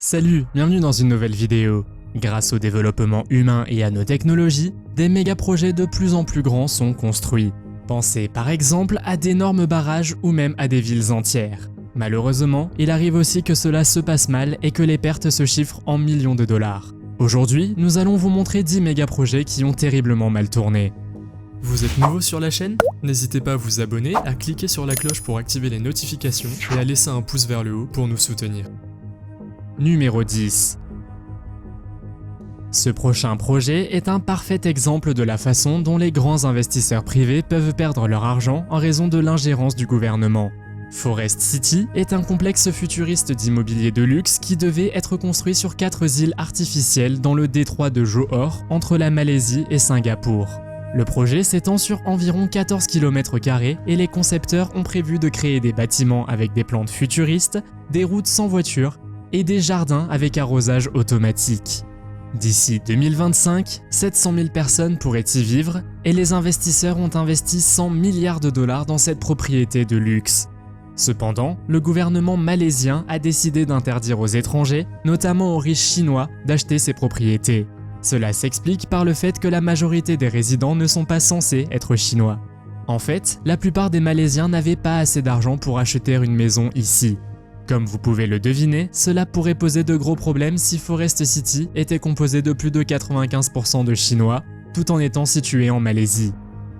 Salut, bienvenue dans une nouvelle vidéo. Grâce au développement humain et à nos technologies, des méga-projets de plus en plus grands sont construits. Pensez par exemple à d'énormes barrages ou même à des villes entières. Malheureusement, il arrive aussi que cela se passe mal et que les pertes se chiffrent en millions de dollars. Aujourd'hui, nous allons vous montrer 10 méga-projets qui ont terriblement mal tourné. Vous êtes nouveau sur la chaîne? N'hésitez pas à vous abonner, à cliquer sur la cloche pour activer les notifications et à laisser un pouce vers le haut pour nous soutenir. Numéro 10. Ce prochain projet est un parfait exemple de la façon dont les grands investisseurs privés peuvent perdre leur argent en raison de l'ingérence du gouvernement. Forest City est un complexe futuriste d'immobilier de luxe qui devait être construit sur 4 îles artificielles dans le détroit de Johor entre la Malaisie et Singapour. Le projet s'étend sur environ 14 km² et les concepteurs ont prévu de créer des bâtiments avec des plantes futuristes, des routes sans voiture et des jardins avec arrosage automatique. D'ici 2025, 700 000 personnes pourraient y vivre et les investisseurs ont investi 100 milliards de dollars dans cette propriété de luxe. Cependant, le gouvernement malaisien a décidé d'interdire aux étrangers, notamment aux riches chinois, d'acheter ces propriétés. Cela s'explique par le fait que la majorité des résidents ne sont pas censés être chinois. En fait, la plupart des Malaisiens n'avaient pas assez d'argent pour acheter une maison ici. Comme vous pouvez le deviner, cela pourrait poser de gros problèmes si Forest City était composé de plus de 95% de Chinois, tout en étant situé en Malaisie.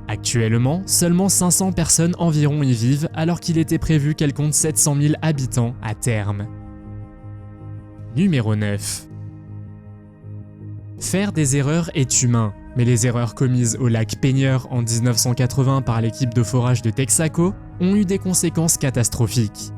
Actuellement, seulement 500 personnes environ y vivent alors qu'il était prévu qu'elle compte 700 000 habitants à terme. Numéro 9. Faire des erreurs est humain, mais les erreurs commises au lac Peigneur en 1980 par l'équipe de forage de Texaco ont eu des conséquences catastrophiques.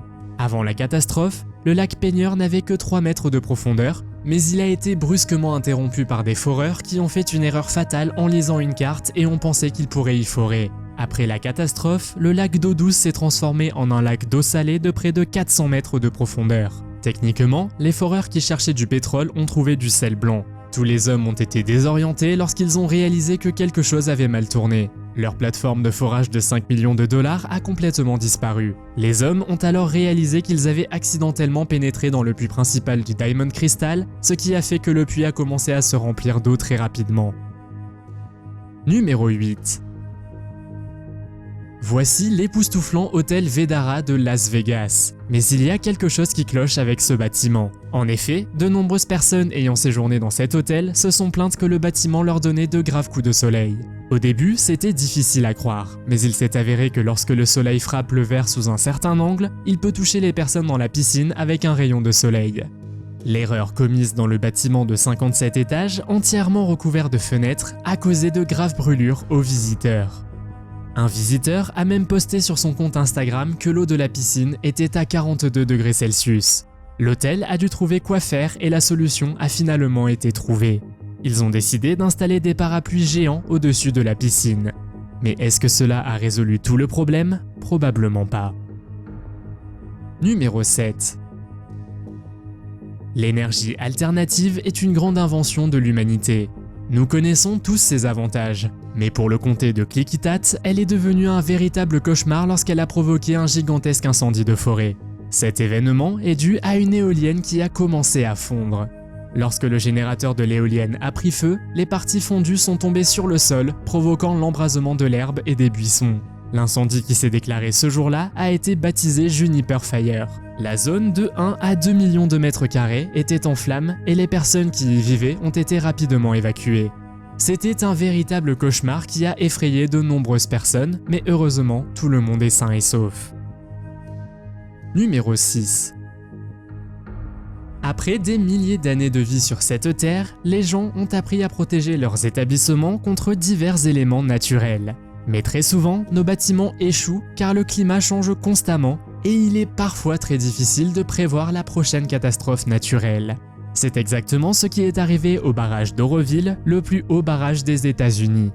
Avant la catastrophe, le lac Peigneur n'avait que 3 mètres de profondeur, mais il a été brusquement interrompu par des foreurs qui ont fait une erreur fatale en lisant une carte et ont pensé qu'ils pourraient y forer. Après la catastrophe, le lac d'eau douce s'est transformé en un lac d'eau salée de près de 400 mètres de profondeur. Techniquement, les foreurs qui cherchaient du pétrole ont trouvé du sel blanc. Tous les hommes ont été désorientés lorsqu'ils ont réalisé que quelque chose avait mal tourné. Leur plateforme de forage de 5 millions de dollars a complètement disparu. Les hommes ont alors réalisé qu'ils avaient accidentellement pénétré dans le puits principal du Diamond Crystal, ce qui a fait que le puits a commencé à se remplir d'eau très rapidement. Numéro 8. Voici l'époustouflant hôtel Vdara de Las Vegas. Mais il y a quelque chose qui cloche avec ce bâtiment. En effet, de nombreuses personnes ayant séjourné dans cet hôtel se sont plaintes que le bâtiment leur donnait de graves coups de soleil. Au début, c'était difficile à croire, mais il s'est avéré que lorsque le soleil frappe le verre sous un certain angle, il peut toucher les personnes dans la piscine avec un rayon de soleil. L'erreur commise dans le bâtiment de 57 étages, entièrement recouvert de fenêtres, a causé de graves brûlures aux visiteurs. Un visiteur a même posté sur son compte Instagram que l'eau de la piscine était à 42 degrés Celsius. L'hôtel a dû trouver quoi faire et la solution a finalement été trouvée. Ils ont décidé d'installer des parapluies géants au-dessus de la piscine. Mais est-ce que cela a résolu tout le problème? Probablement pas. Numéro 7. L'énergie alternative est une grande invention de l'humanité. Nous connaissons tous ses avantages, mais pour le comté de Klickitat, elle est devenue un véritable cauchemar lorsqu'elle a provoqué un gigantesque incendie de forêt. Cet événement est dû à une éolienne qui a commencé à fondre. Lorsque le générateur de l'éolienne a pris feu, les parties fondues sont tombées sur le sol, provoquant l'embrasement de l'herbe et des buissons. L'incendie qui s'est déclaré ce jour-là a été baptisé Juniper Fire. La zone de 1 à 2 millions de mètres carrés était en flammes et les personnes qui y vivaient ont été rapidement évacuées. C'était un véritable cauchemar qui a effrayé de nombreuses personnes, mais heureusement, tout le monde est sain et sauf. Numéro 6. Après des milliers d'années de vie sur cette terre, les gens ont appris à protéger leurs établissements contre divers éléments naturels. Mais très souvent, nos bâtiments échouent car le climat change constamment et il est parfois très difficile de prévoir la prochaine catastrophe naturelle. C'est exactement ce qui est arrivé au barrage d'Oroville, le plus haut barrage des États-Unis.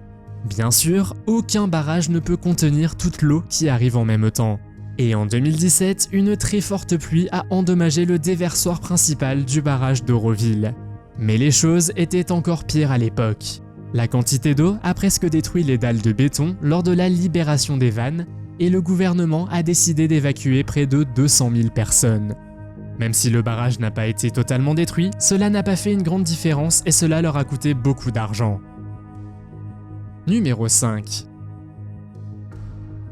Bien sûr, aucun barrage ne peut contenir toute l'eau qui arrive en même temps. Et en 2017, une très forte pluie a endommagé le déversoir principal du barrage d'Oroville. Mais les choses étaient encore pires à l'époque. La quantité d'eau a presque détruit les dalles de béton lors de la libération des vannes et le gouvernement a décidé d'évacuer près de 200 000 personnes. Même si le barrage n'a pas été totalement détruit, cela n'a pas fait une grande différence et cela leur a coûté beaucoup d'argent. Numéro 5.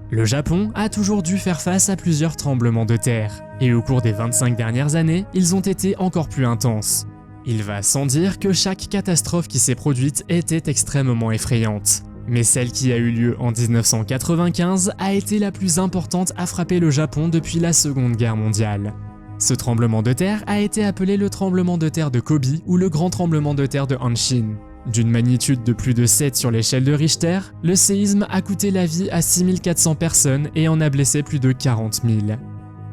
Le Japon a toujours dû faire face à plusieurs tremblements de terre, et au cours des 25 dernières années, ils ont été encore plus intenses. Il va sans dire que chaque catastrophe qui s'est produite était extrêmement effrayante. Mais celle qui a eu lieu en 1995 a été la plus importante à frapper le Japon depuis la Seconde Guerre mondiale. Ce tremblement de terre a été appelé le tremblement de terre de Kobe ou le grand tremblement de terre de Hanshin. D'une magnitude de plus de 7 sur l'échelle de Richter, le séisme a coûté la vie à 6400 personnes et en a blessé plus de 40 000.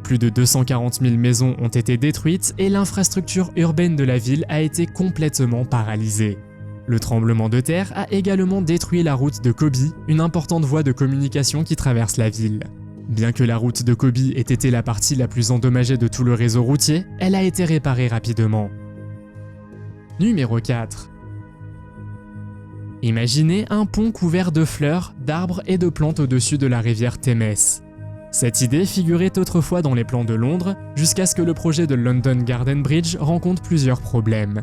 Plus de 240 000 maisons ont été détruites et l'infrastructure urbaine de la ville a été complètement paralysée. Le tremblement de terre a également détruit la route de Kobe, une importante voie de communication qui traverse la ville. Bien que la route de Kobe ait été la partie la plus endommagée de tout le réseau routier, elle a été réparée rapidement. Numéro 4. Imaginez un pont couvert de fleurs, d'arbres et de plantes au-dessus de la rivière Thames. Cette idée figurait autrefois dans les plans de Londres, jusqu'à ce que le projet de London Garden Bridge rencontre plusieurs problèmes.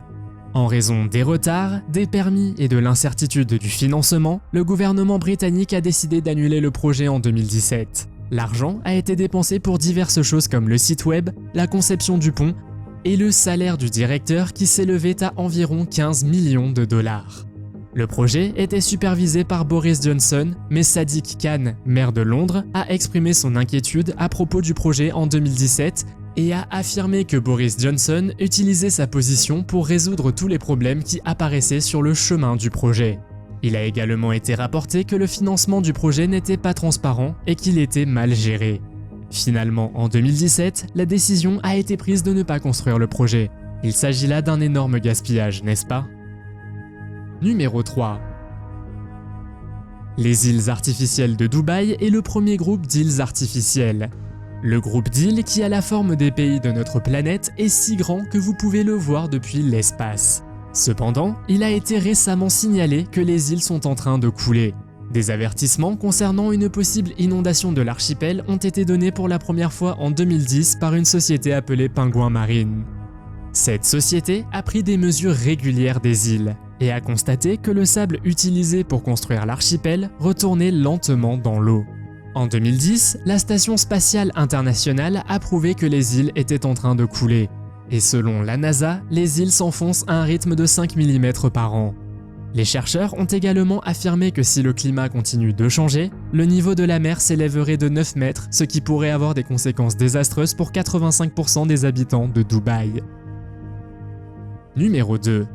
En raison des retards, des permis et de l'incertitude du financement, le gouvernement britannique a décidé d'annuler le projet en 2017. L'argent a été dépensé pour diverses choses comme le site web, la conception du pont et le salaire du directeur qui s'élevait à environ 15 millions de dollars. Le projet était supervisé par Boris Johnson, mais Sadiq Khan, maire de Londres, a exprimé son inquiétude à propos du projet en 2017 et a affirmé que Boris Johnson utilisait sa position pour résoudre tous les problèmes qui apparaissaient sur le chemin du projet. Il a également été rapporté que le financement du projet n'était pas transparent et qu'il était mal géré. Finalement, en 2017, la décision a été prise de ne pas construire le projet. Il s'agit là d'un énorme gaspillage, n'est-ce pas ? Numéro 3. Les îles artificielles de Dubaï est le premier groupe d'îles artificielles. Le groupe d'îles qui a la forme des pays de notre planète est si grand que vous pouvez le voir depuis l'espace. Cependant, il a été récemment signalé que les îles sont en train de couler. Des avertissements concernant une possible inondation de l'archipel ont été donnés pour la première fois en 2010 par une société appelée Penguin Marine. Cette société a pris des mesures régulières des îles et a constaté que le sable utilisé pour construire l'archipel retournait lentement dans l'eau. En 2010, la Station spatiale internationale a prouvé que les îles étaient en train de couler. Et selon la NASA, les îles s'enfoncent à un rythme de 5 mm par an. Les chercheurs ont également affirmé que si le climat continue de changer, le niveau de la mer s'élèverait de 9 mètres, ce qui pourrait avoir des conséquences désastreuses pour 85% des habitants de Dubaï. Numéro 2.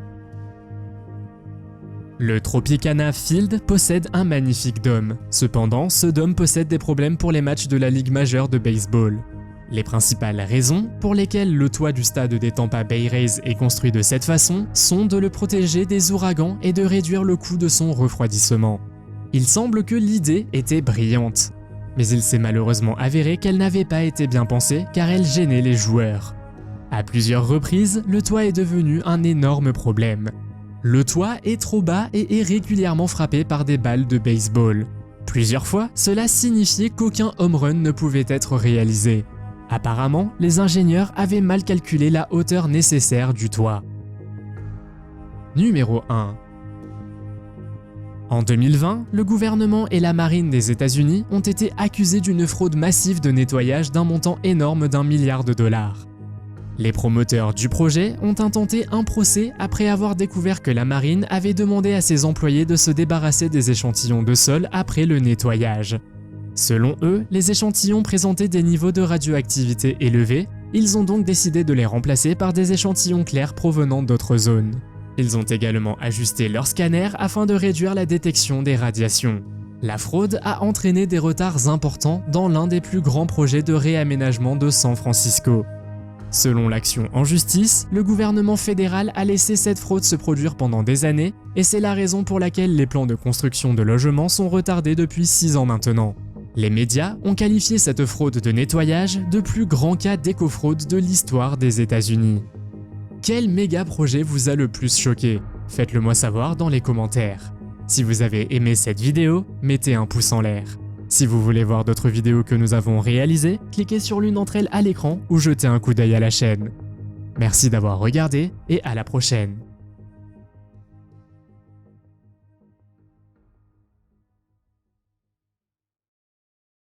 Le Tropicana Field possède un magnifique dôme. Cependant, ce dôme possède des problèmes pour les matchs de la Ligue majeure de baseball. Les principales raisons pour lesquelles le toit du stade des Tampa Bay Rays est construit de cette façon sont de le protéger des ouragans et de réduire le coût de son refroidissement. Il semble que l'idée était brillante, mais il s'est malheureusement avéré qu'elle n'avait pas été bien pensée car elle gênait les joueurs. À plusieurs reprises, le toit est devenu un énorme problème. Le toit est trop bas et est régulièrement frappé par des balles de baseball. Plusieurs fois, cela signifiait qu'aucun home run ne pouvait être réalisé. Apparemment, les ingénieurs avaient mal calculé la hauteur nécessaire du toit. Numéro 1. En 2020, le gouvernement et la marine des États-Unis ont été accusés d'une fraude massive de nettoyage d'un montant énorme d'1 milliard de dollars. Les promoteurs du projet ont intenté un procès après avoir découvert que la marine avait demandé à ses employés de se débarrasser des échantillons de sol après le nettoyage. Selon eux, les échantillons présentaient des niveaux de radioactivité élevés, ils ont donc décidé de les remplacer par des échantillons clairs provenant d'autres zones. Ils ont également ajusté leur scanner afin de réduire la détection des radiations. La fraude a entraîné des retards importants dans l'un des plus grands projets de réaménagement de San Francisco. Selon l'action en justice, le gouvernement fédéral a laissé cette fraude se produire pendant des années et c'est la raison pour laquelle les plans de construction de logements sont retardés depuis 6 ans maintenant. Les médias ont qualifié cette fraude de nettoyage de plus grand cas d'éco-fraude de l'histoire des États-Unis. Quel méga projet vous a le plus choqué? Faites-le moi savoir dans les commentaires. Si vous avez aimé cette vidéo, mettez un pouce en l'air. Si vous voulez voir d'autres vidéos que nous avons réalisées, cliquez sur l'une d'entre elles à l'écran ou jetez un coup d'œil à la chaîne. Merci d'avoir regardé et à la prochaine.